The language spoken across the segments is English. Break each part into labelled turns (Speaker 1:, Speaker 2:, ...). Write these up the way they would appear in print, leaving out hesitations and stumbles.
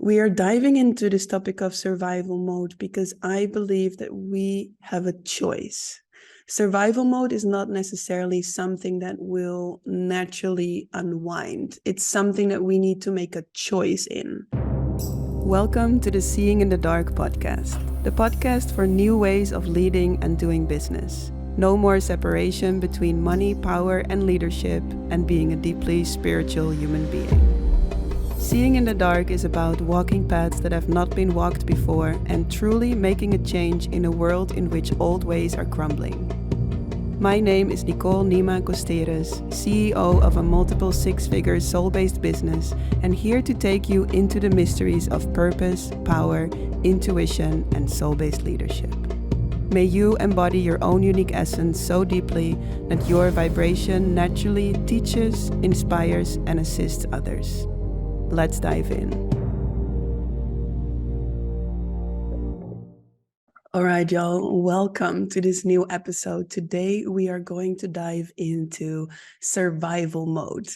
Speaker 1: We are diving into this topic of survival mode because I believe that we have a choice. Survival mode is not necessarily something that will naturally unwind. It's something that we need to make a choice in. Welcome to the Seeing in the Dark podcast, the podcast for new ways of leading and doing business. No more separation between money, power, and leadership, and being a deeply spiritual human being. Seeing in the Dark is about walking paths that have not been walked before and truly making a change in a world in which old ways are crumbling. My name is Nicole Nima Costeres, CEO of a multiple six-figure soul-based business, and here to take you into the mysteries of purpose, power, intuition, and soul-based leadership. May you embody your own unique essence so deeply that your vibration naturally teaches, inspires, and assists others. Let's dive in. All right, y'all, welcome to this new episode. Today, we are going to dive into survival mode.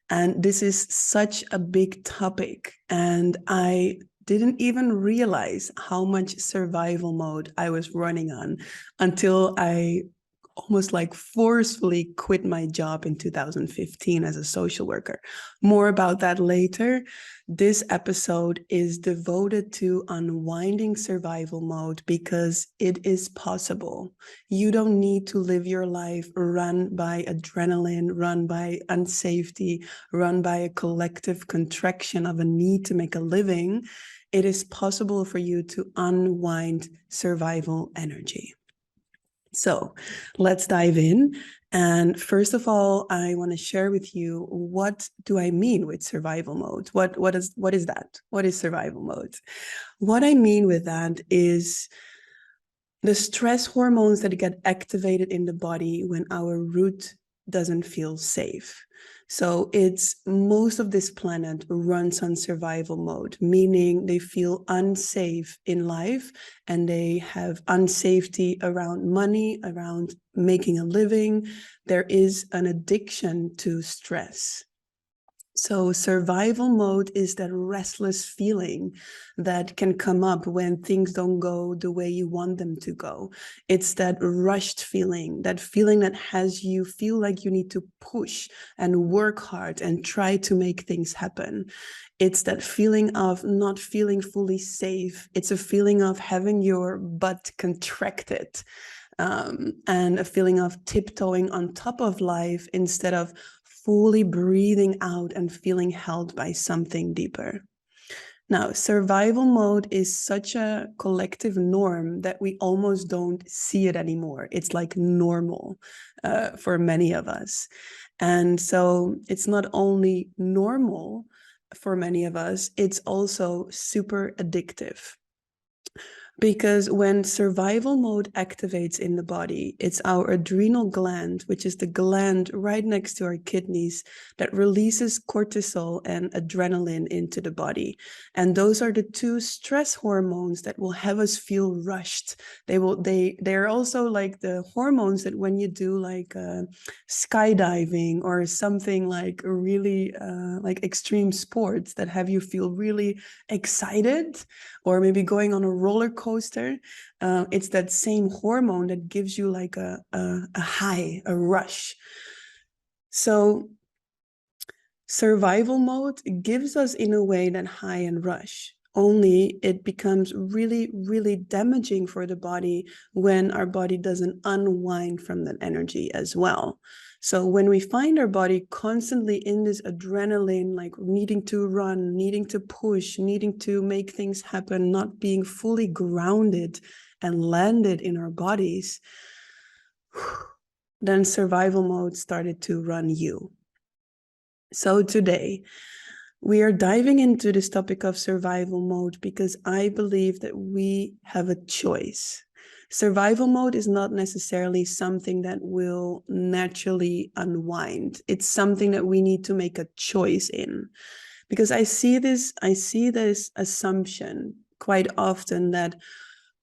Speaker 1: And this is such a big topic. And I didn't even realize how much survival mode I was running on until I almost like forcefully quit my job in 2015 as a social worker. More about that later. This episode is devoted to unwinding survival mode because it is possible. You don't need to live your life run by adrenaline, run by unsafety, run by a collective contraction of a need to make a living. It is possible for you to unwind survival energy. So let's dive in. And first of all, I want to share with you, what do I mean with survival mode? What is that? What is survival mode? What I mean with that is the stress hormones that get activated in the body when our root doesn't feel safe. So it's most of this planet runs on survival mode, meaning they feel unsafe in life and they have unsafety around money, around making a living. There is an addiction to stress. So survival mode is that restless feeling that can come up when things don't go the way you want them to go. It's that rushed feeling that has you feel like you need to push and work hard and try to make things happen. It's that feeling of not feeling fully safe. It's a feeling of having your butt contracted. And a feeling of tiptoeing on top of life instead of fully breathing out and feeling held by something deeper. Now, survival mode is such a collective norm that we almost don't see it anymore. It's like normal for many of us. And so it's not only normal for many of us, it's also super addictive. Because when survival mode activates in the body, it's our adrenal gland, which is the gland right next to our kidneys, that releases cortisol and adrenaline into the body. And those are the two stress hormones that will have us feel rushed. They're also like the hormones that when you do like skydiving or something like really like extreme sports that have you feel really excited, or maybe going on a roller coaster, it's that same hormone that gives you like a high, a rush. So survival mode gives us in a way that high and rush. Only it becomes really, really damaging for the body when our body doesn't unwind from that energy as well. So when we find our body constantly in this adrenaline, like needing to run, needing to push, needing to make things happen, not being fully grounded and landed in our bodies, then survival mode started to run you. So today, we are diving into this topic of survival mode because I believe that we have a choice. Survival mode is not necessarily something that will naturally unwind. It's something that we need to make a choice in. Because I see this assumption quite often that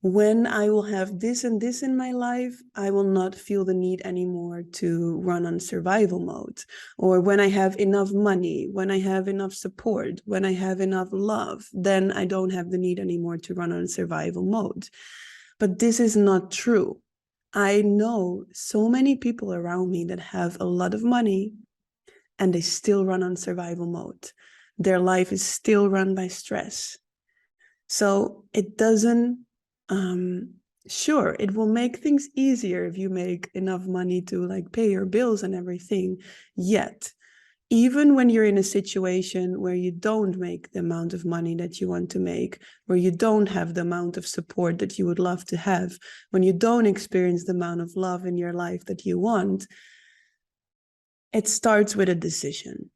Speaker 1: When I will have this and this in my life, I will not feel the need anymore to run on survival mode. Or when I have enough money, when I have enough support, when I have enough love, then I don't have the need anymore to run on survival mode. But this is not true. I know so many people around me that have a lot of money and they still run on survival mode. Their life is still run by stress. So it doesn't, sure, it will make things easier if you make enough money to like pay your bills and everything. Yet, even when you're in a situation where you don't make the amount of money that you want to make, where you don't have the amount of support that you would love to have, when you don't experience the amount of love in your life that you want, it starts with a decision.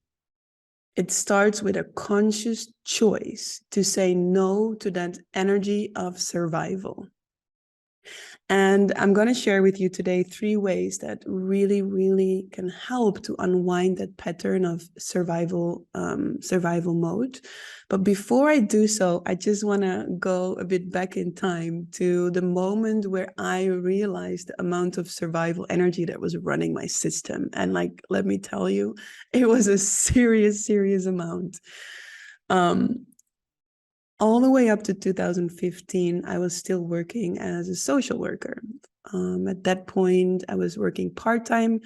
Speaker 1: It starts with a conscious choice to say no to that energy of survival. And I'm going to share with you today 3 ways that really, really can help to unwind that pattern of survival mode. But before I do so, I just want to go a bit back in time to the moment where I realized the amount of survival energy that was running my system. And like, let me tell you, it was a serious amount. All the way up to 2015, I was still working as a social worker. At that point, I was working part-time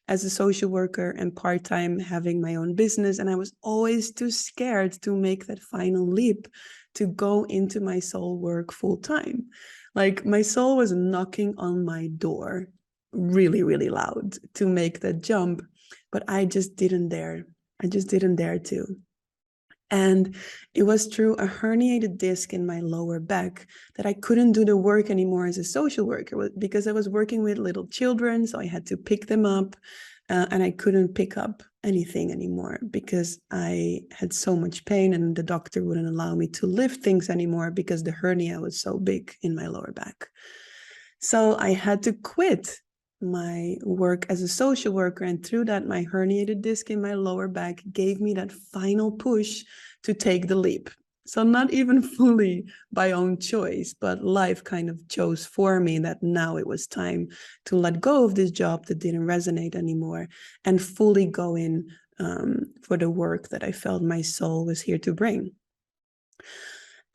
Speaker 1: as a social worker and part-time having my own business. And I was always too scared to make that final leap to go into my soul work full-time. Like my soul was knocking on my door really, really loud to make that jump, but I just didn't dare. I just didn't dare to. And it was through a herniated disc in my lower back that I couldn't do the work anymore as a social worker because I was working with little children. So I had to pick them up and I couldn't pick up anything anymore because I had so much pain and the doctor wouldn't allow me to lift things anymore because the hernia was so big in my lower back. So I had to quit my work as a social worker, and through that, my herniated disc in my lower back gave me that final push to take the leap. So not even fully by own choice, but life kind of chose for me that now it was time to let go of this job that didn't resonate anymore and fully go in for the work that I felt my soul was here to bring.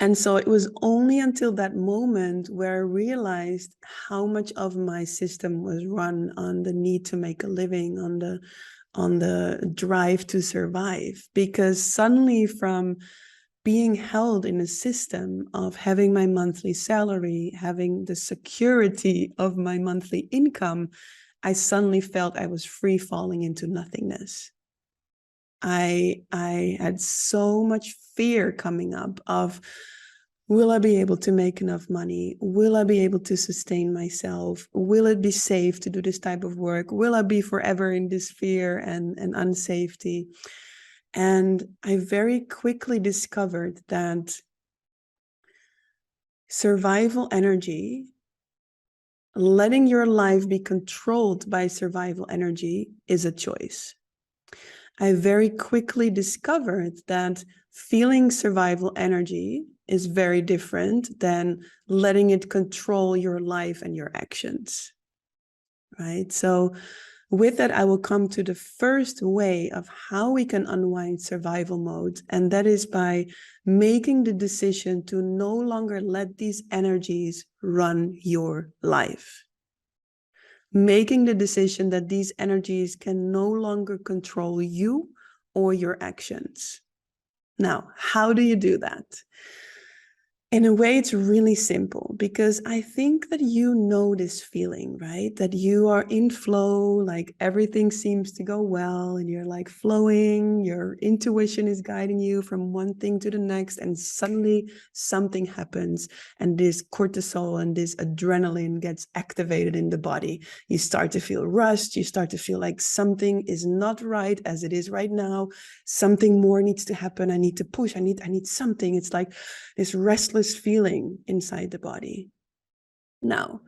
Speaker 1: And so it was only until that moment where I realized how much of my system was run on the need to make a living, on the drive to survive. Because suddenly from being held in a system of having my monthly salary, having the security of my monthly income, I suddenly felt I was free falling into nothingness. I had so much fear coming up of, will I be able to make enough money? Will I be able to sustain myself? Will it be safe to do this type of work? Will I be forever in this fear and unsafety? And I very quickly discovered that survival energy, letting your life be controlled by survival energy, is a choice. I very quickly discovered that feeling survival energy is very different than letting it control your life and your actions, right? So with that, I will come to the first way of how we can unwind survival mode, and that is by making the decision to no longer let these energies run your life. Making the decision that these energies can no longer control you or your actions. Now, how do you do that? In a way, it's really simple because I think that you know this feeling, right? That you are in flow, like everything seems to go well and you're like flowing, your intuition is guiding you from one thing to the next, and suddenly something happens and this cortisol and this adrenaline gets activated in the body. You start to feel rushed, you start to feel like something is not right as it is right now. Something more needs to happen. I need to push, I need something. It's like this restless feeling inside the body. Now,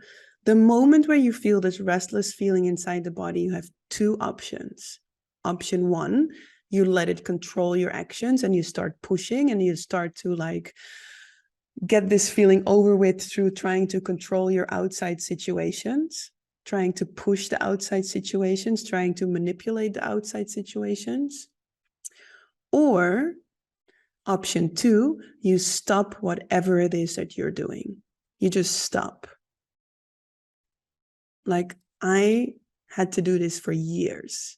Speaker 1: the moment where you feel this restless feeling inside the body, you have 2 options. Option 1, you let it control your actions and you start pushing and you start to like get this feeling over with through trying to control your outside situations, trying to push the outside situations, trying to manipulate the outside situations. Or option 2, you stop whatever it is that you're doing. You just stop. Like, I had to do this for years.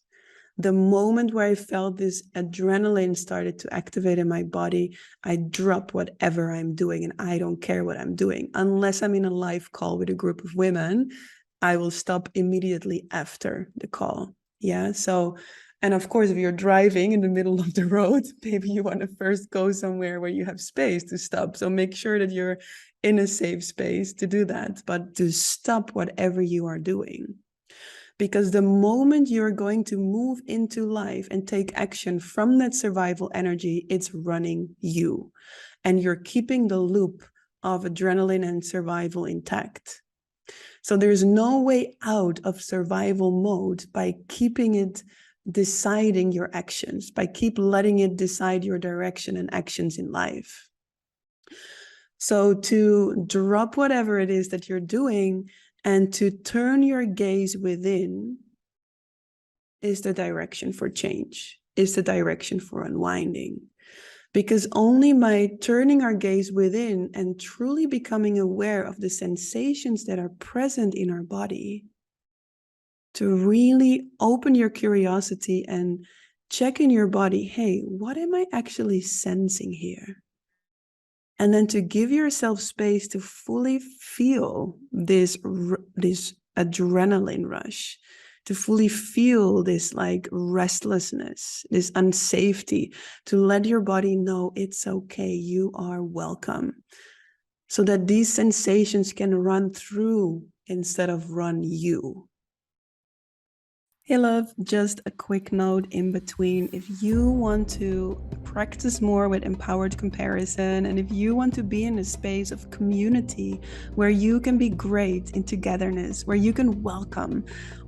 Speaker 1: The moment where I felt this adrenaline started to activate in my body, I drop whatever I'm doing and I don't care what I'm doing. Unless I'm in a live call with a group of women, I will stop immediately after the call. Yeah. So, and of course, if you're driving in the middle of the road, maybe you want to first go somewhere where you have space to stop. So make sure that you're in a safe space to do that, but to stop whatever you are doing. Because the moment you're going to move into life and take action from that survival energy, it's running you. And you're keeping the loop of adrenaline and survival intact. So there's no way out of survival mode by keeping it deciding your actions, by keep letting it decide your direction and actions in life. So to drop whatever it is that you're doing and to turn your gaze within is the direction for change, is the direction for unwinding. Because only by turning our gaze within and truly becoming aware of the sensations that are present in our body, to really open your curiosity and check in your body, hey, what am I actually sensing here? And then to give yourself space to fully feel this adrenaline rush, to fully feel this like restlessness, this unsafety, to let your body know it's okay, you are welcome. So that these sensations can run through instead of run you. Hey love, just a quick note in between. If you want to practice more with empowered comparison, and if you want to be in a space of community where you can be great in togetherness, where you can welcome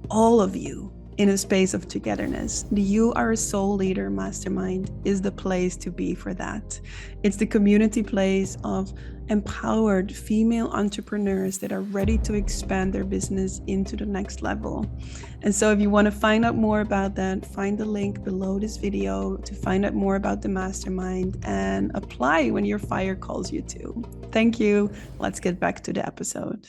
Speaker 1: all of you in a space of togetherness, the You Are a Soul Leader Mastermind is the place to be for that. It's the community place of empowered female entrepreneurs that are ready to expand their business into the next level. And so if you want to find out more about that, find the link below this video to find out more about the mastermind and apply when your fire calls you to. Thank you. Let's get back to the episode.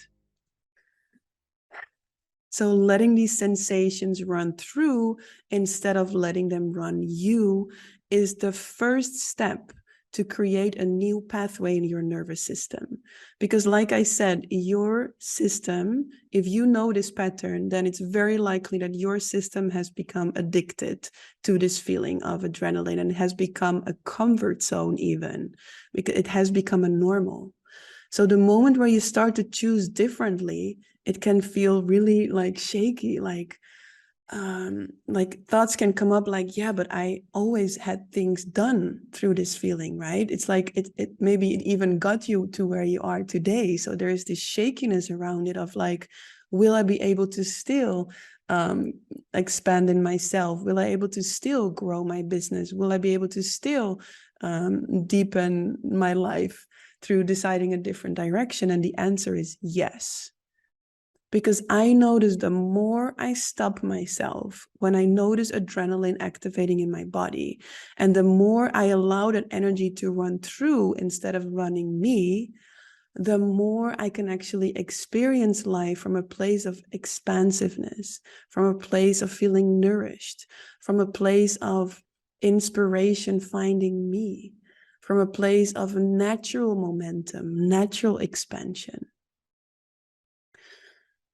Speaker 1: So letting these sensations run through instead of letting them run you is the first step to create a new pathway in your nervous system. Because like I said, your system, if you know this pattern, then it's very likely that your system has become addicted to this feeling of adrenaline and has become a comfort zone even, because it has become a normal. So the moment where you start to choose differently, it can feel really like shaky, like thoughts can come up like, yeah, but I always had things done through this feeling, right? It's like it maybe it even got you to where you are today. So there is this shakiness around it of like, will I be able to still expand in myself? Will I able to still grow my business? Will I be able to still deepen my life through deciding a different direction? And the answer is yes. Because I notice the more I stop myself, when I notice adrenaline activating in my body, and the more I allow that energy to run through instead of running me, the more I can actually experience life from a place of expansiveness, from a place of feeling nourished, from a place of inspiration finding me, from a place of natural momentum, natural expansion.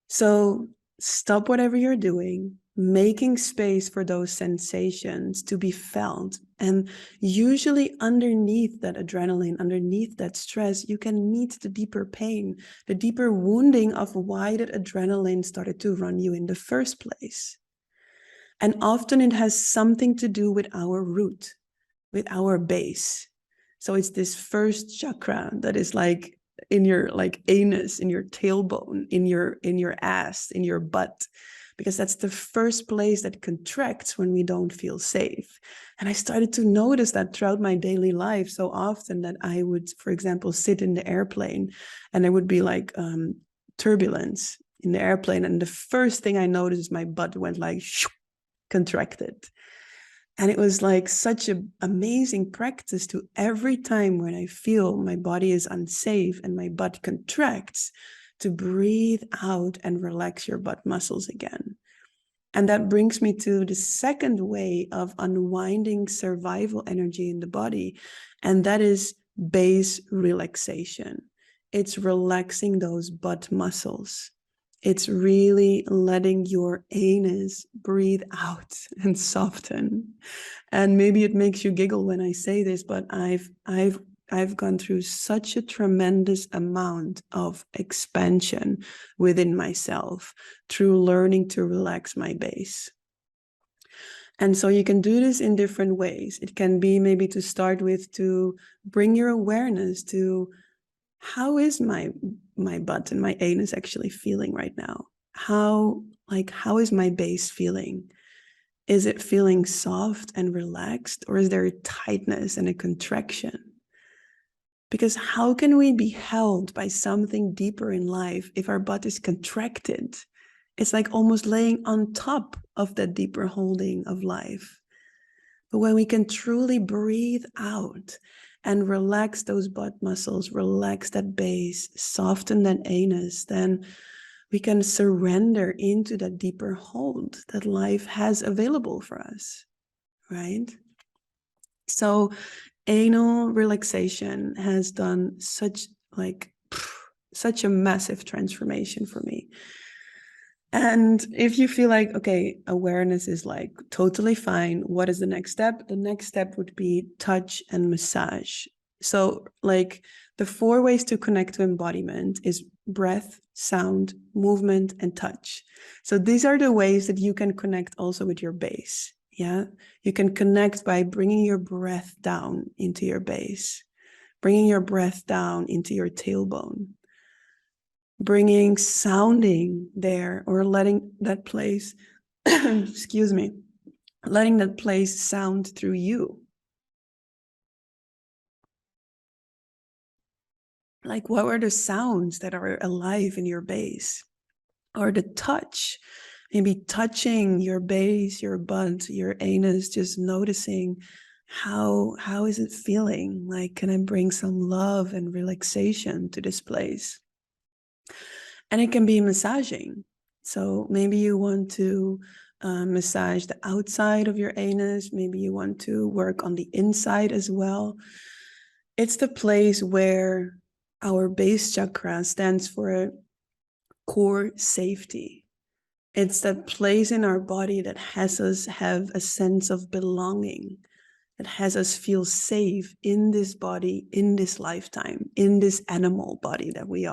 Speaker 1: So stop whatever you're doing, making space for those sensations to be felt. And usually underneath that adrenaline, underneath that stress, you can meet the deeper pain, the deeper wounding of why that adrenaline started to run you in the first place. And often it has something to do with our root, with our base. So it's this first chakra that is like in your like anus, in your tailbone, in your ass, in your butt, because that's the first place that contracts when we don't feel safe. And I started to notice that throughout my daily life so often, that I would, for example, sit in the airplane and there would be like turbulence in the airplane. And the first thing I noticed is my butt went like contracted. And it was like such an amazing practice to, every time when I feel my body is unsafe and my butt contracts, to breathe out and relax your butt muscles again. And that brings me to the second way of unwinding survival energy in the body. And that is base relaxation. It's relaxing those butt muscles. It's really letting your anus breathe out and soften. And maybe it makes you giggle when I say this, but I've gone through such a tremendous amount of expansion within myself through learning to relax my base. And so you can do this in different ways. It can be maybe to start with, to bring your awareness to, how is my butt and my anus actually feeling right now? How is my base feeling? Is it feeling soft and relaxed, or is there a tightness and a contraction? Because how can we be held by something deeper in life if our butt is contracted? It's like almost laying on top of that deeper holding of life. But when we can truly breathe out and relax those butt muscles, relax that base, soften that anus, then we can surrender into that deeper hold that life has available for us, right? So anal relaxation has done such a massive transformation for me. And if you feel like, okay, awareness is like totally fine, what is the next step? The next step would be touch and massage. So like the 4 ways to connect to embodiment is breath, sound, movement, and touch. So these are the ways that you can connect also with your base. Yeah, you can connect by bringing your breath down into your base, bringing your breath down into your tailbone, bringing sounding there, or letting that place, excuse me, letting that place sound through you. Like, what are the sounds that are alive in your base? Or the touch, maybe touching your base, your butt, your anus, just noticing how is it feeling? Like, can I bring some love and relaxation to this place? And it can be massaging. So maybe you want to massage the outside of your anus. Maybe you want to work on the inside as well. It's the place where our base chakra stands for core safety. It's that place in our body that has us have a sense of belonging, that has us feel safe in this body, in this lifetime, in this animal body that we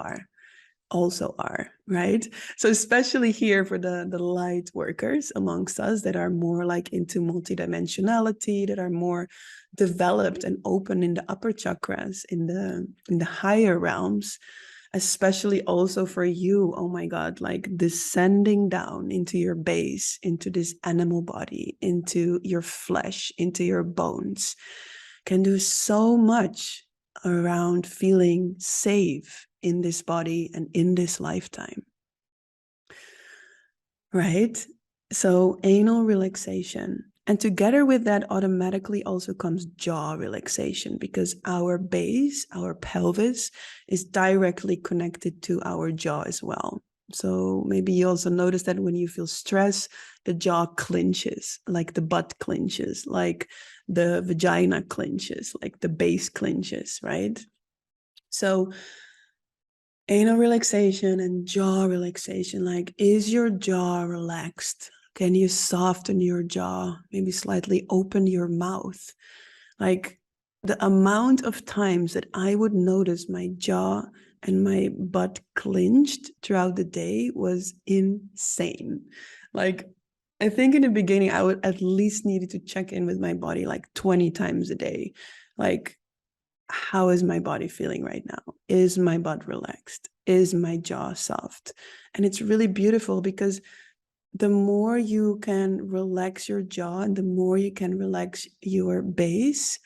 Speaker 1: also are, right? So especially here for the light workers amongst us that are more like into multidimensionality, that are more developed and open in the upper chakras, in the higher realms, especially also for you, oh my God, like descending down into your base, into this animal body, into your flesh, into your bones, can do so much around feeling safe in this body and in this lifetime, right? So anal relaxation. And together with that automatically also comes jaw relaxation, because our base, our pelvis, is directly connected to our jaw as well. So maybe you also notice that when you feel stress, the jaw clenches, like the butt clenches, like the vagina clenches, like the base clenches, right? So anal relaxation and jaw relaxation, like, is your jaw relaxed? Can you soften your jaw? Maybe slightly open your mouth. Like, the amount of times that I would notice my jaw and my butt clenched throughout the day was insane. Like, I think in the beginning, I would at least needed to check in with my body like 20 times a day. Like, how is my body feeling right now? Is my butt relaxed? Is my jaw soft? And it's really beautiful because the more you can relax your jaw and the more you can relax your base,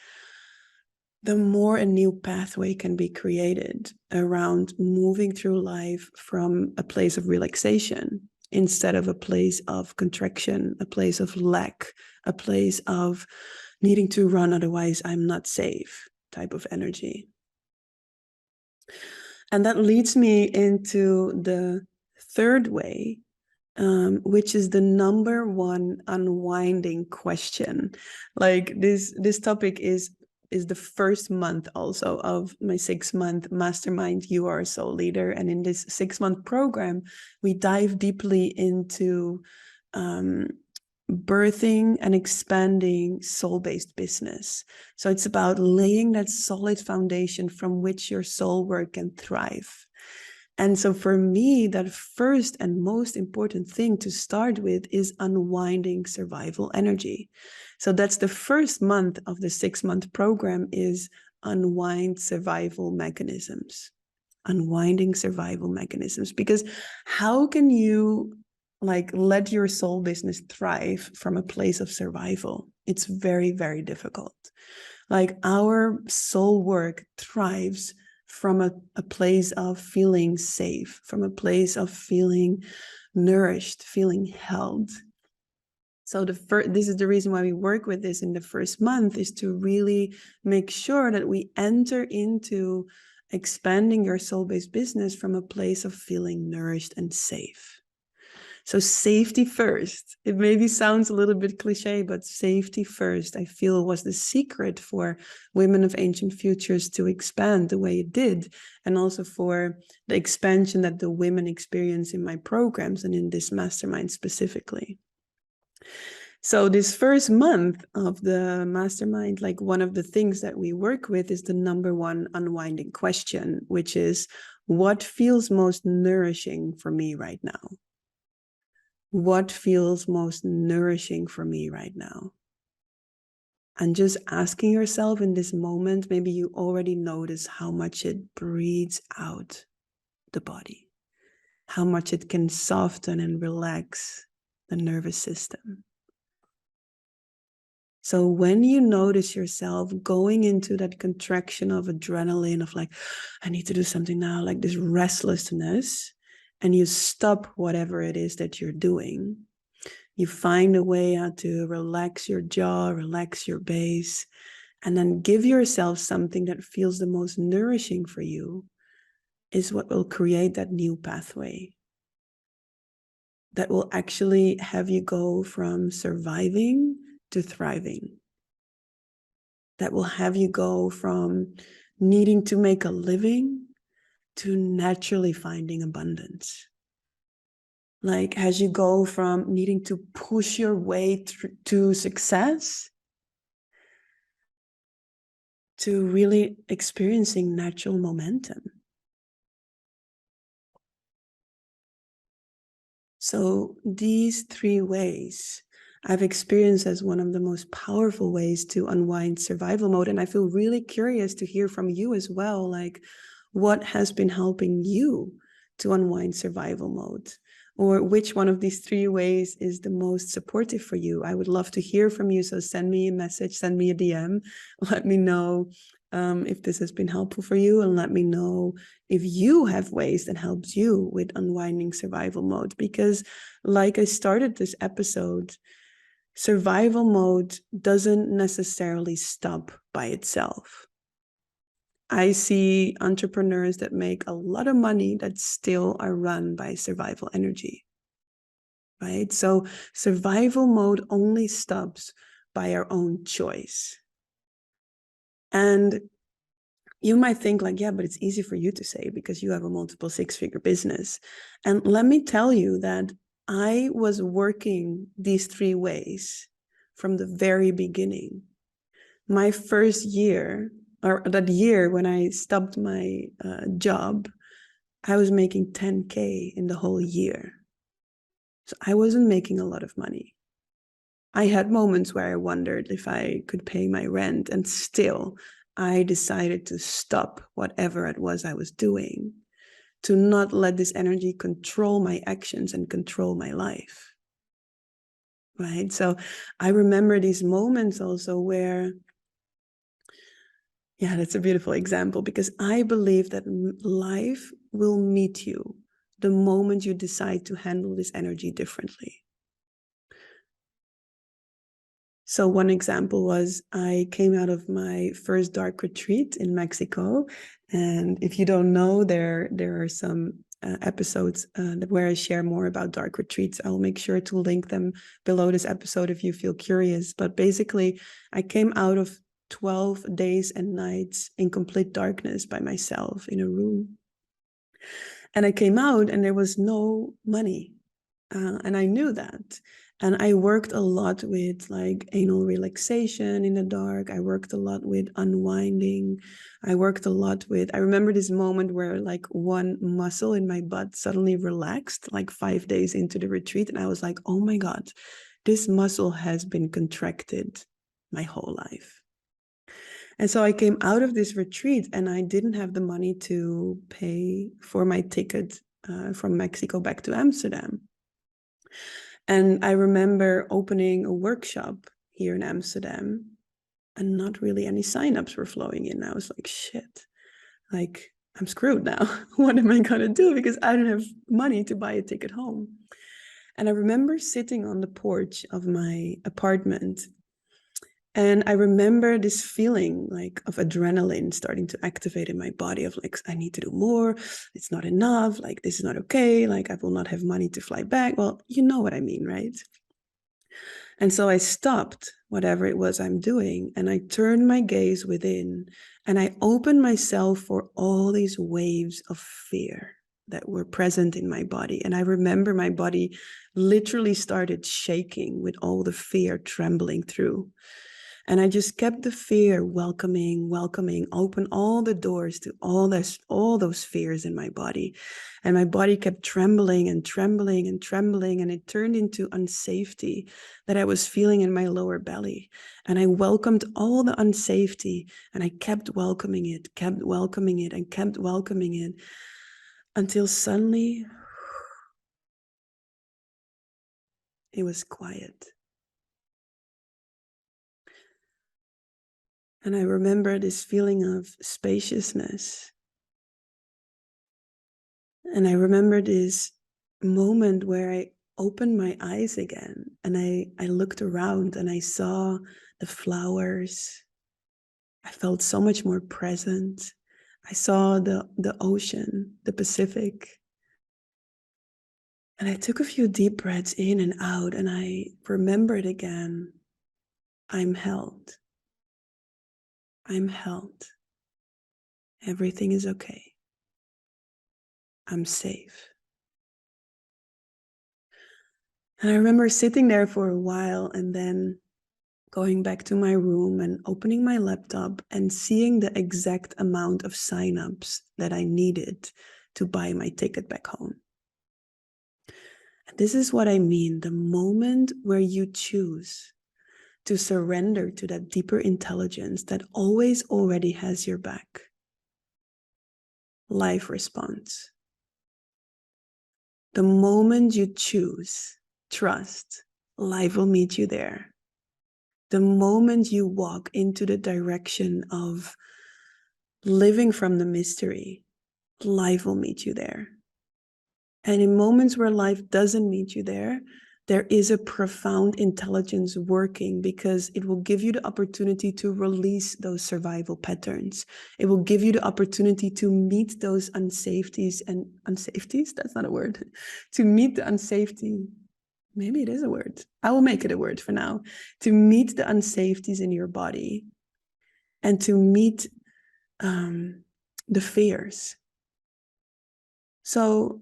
Speaker 1: the more a new pathway can be created around moving through life from a place of relaxation instead of a place of contraction, a place of lack, a place of needing to run, otherwise I'm not safe type of energy. And that leads me into the third way, which is the number one unwinding question. Like this topic is the first month also of my 6-month mastermind, You Are a Soul Leader. And in this 6-month program, we dive deeply into birthing and expanding soul-based business. So it's about laying that solid foundation from which your soul work can thrive. And so for me, that first and most important thing to start with is unwinding survival energy. So that's the first month of the 6-month program, is unwind survival mechanisms. Unwinding survival mechanisms. Because how can you let your soul business thrive from a place of survival? It's very, very difficult. Like our soul work thrives from a place of feeling safe, from a place of feeling nourished, feeling held. So this is the reason why we work with this in the first month, is to really make sure that we enter into expanding your soul-based business from a place of feeling nourished and safe. So safety first. It maybe sounds a little bit cliche, but safety first, I feel, was the secret for women of ancient futures to expand the way it did, and also for the expansion that the women experience in my programs and in this mastermind specifically. So this first month of the mastermind, like one of the things that we work with is the number one unwinding question, which is, what feels most nourishing for me right now? What feels most nourishing for me right now? And just asking yourself in this moment, maybe you already notice how much it breathes out the body, how much it can soften and relax the nervous system. So when you notice yourself going into that contraction of adrenaline, of like, I need to do something now, like this restlessness, and you stop whatever it is that you're doing, you find a way how to relax your jaw, relax your base, and then give yourself something that feels the most nourishing for you, is what will create that new pathway that will actually have you go from surviving to thriving. That will have you go from needing to make a living to naturally finding abundance. Like as you go from needing to push your way to success to really experiencing natural momentum. So these 3 ways I've experienced as one of the most powerful ways to unwind survival mode. And I feel really curious to hear from you as well, like what has been helping you to unwind survival mode, or which one of these 3 ways is the most supportive for you. I would love to hear from you. So send me a message, send me a DM, let me know if this has been helpful for you, and let me know if you have ways that helps you with unwinding survival mode. Because like I started this episode, survival mode doesn't necessarily stop by itself. I see entrepreneurs that make a lot of money that still are run by survival energy, right? So survival mode only stops by our own choice. And you might think like, yeah, but it's easy for you to say because you have a multiple 6-figure business. And let me tell you that I was working these 3 ways from the very beginning. My first year, or that year when I stopped my job, I was making 10K in the whole year. So I wasn't making a lot of money. I had moments where I wondered if I could pay my rent, and still I decided to stop whatever it was I was doing, to not let this energy control my actions and control my life. right? So I remember these moments also where, yeah, that's a beautiful example, because I believe that life will meet you the moment you decide to handle this energy differently. So one example was I came out of my first dark retreat in Mexico. And if you don't know, there are some episodes where I share more about dark retreats. I'll make sure to link them below this episode if you feel curious. But basically, I came out of 12 days and nights in complete darkness by myself in a room. And I came out and there was no money. And I knew that. And I worked a lot with like anal relaxation in the dark. I worked a lot with unwinding. I worked a lot with, I remember this moment where like one muscle in my butt suddenly relaxed like 5 days into the retreat. And I was like, oh my God, this muscle has been contracted my whole life. And so I came out of this retreat and I didn't have the money to pay for my ticket from Mexico back to Amsterdam. And I remember opening a workshop here in Amsterdam and not really any signups were flowing in. I was like, shit, like I'm screwed now. What am I going to do? Because I don't have money to buy a ticket home. And I remember sitting on the porch of my apartment. And I remember this feeling like of adrenaline starting to activate in my body of like, I need to do more. It's not enough. Like, this is not okay. Like, I will not have money to fly back. Well, you know what I mean, right? And so I stopped whatever it was I'm doing and I turned my gaze within and I opened myself for all these waves of fear that were present in my body. And I remember my body literally started shaking with all the fear trembling through. And I just kept the fear welcoming, open all the doors to all those fears in my body. And my body kept trembling and trembling and trembling. And it turned into unsafety that I was feeling in my lower belly. And I welcomed all the unsafety and I kept welcoming it, and kept welcoming it until suddenly it was quiet. And I remember this feeling of spaciousness. And I remember this moment where I opened my eyes again and I looked around and I saw the flowers. I felt so much more present. I saw the ocean, the Pacific. And I took a few deep breaths in and out and I remembered again, I'm held. I'm held. Everything is okay. I'm safe. And I remember sitting there for a while and then going back to my room and opening my laptop and seeing the exact amount of signups that I needed to buy my ticket back home. And this is what I mean. The moment where you choose to surrender to that deeper intelligence that always already has your back, life responds. The moment you choose trust, life will meet you there. The moment you walk into the direction of living from the mystery, life will meet you there. And in moments where life doesn't meet you there, there is a profound intelligence working because it will give you the opportunity to release those survival patterns. It will give you the opportunity to meet those unsafeties and unsafeties, that's not a word, to meet the unsafety. Maybe it is a word. I will make it a word for now. To meet the unsafeties in your body and to meet the fears. So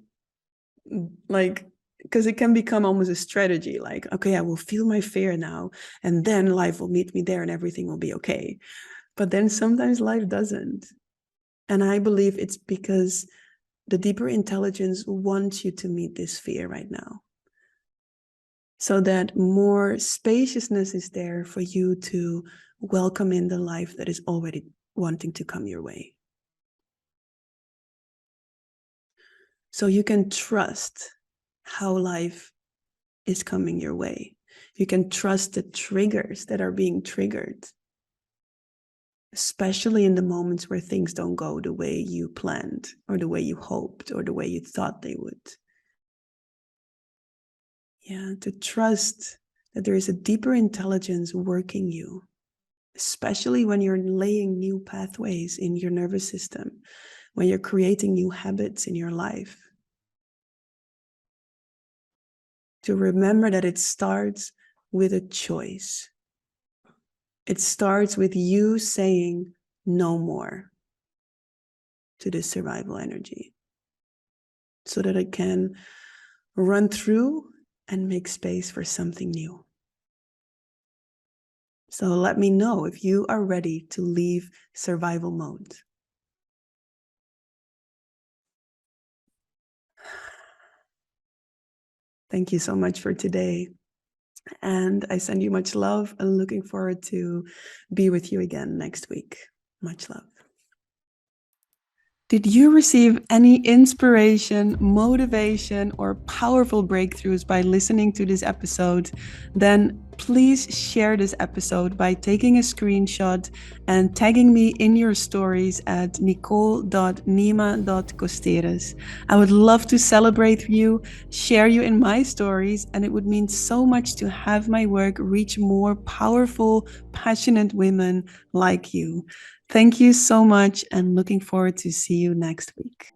Speaker 1: like, because it can become almost a strategy, like, okay, I will feel my fear now and then life will meet me there and everything will be okay. But then sometimes life doesn't. And I believe it's because the deeper intelligence wants you to meet this fear right now, so that more spaciousness is there for you to welcome in the life that is already wanting to come your way. So you can trust how life is coming your way. You can trust the triggers that are being triggered, especially in the moments where things don't go the way you planned or the way you hoped or the way you thought they would. Yeah, to trust that there is a deeper intelligence working you, especially when you're laying new pathways in your nervous system, when you're creating new habits in your life. To remember that it starts with a choice. It starts with you saying no more to this survival energy so that it can run through and make space for something new. So let me know if you are ready to leave survival mode. Thank you so much for today. And I send you much love and looking forward to be with you again next week. Much love. Did you receive any inspiration, motivation, or powerful breakthroughs by listening to this episode? Then please share this episode by taking a screenshot and tagging me in your stories at nicole.nima.costeres. I would love to celebrate you, share you in my stories, and it would mean so much to have my work reach more powerful, passionate women like you. Thank you so much and looking forward to see you next week.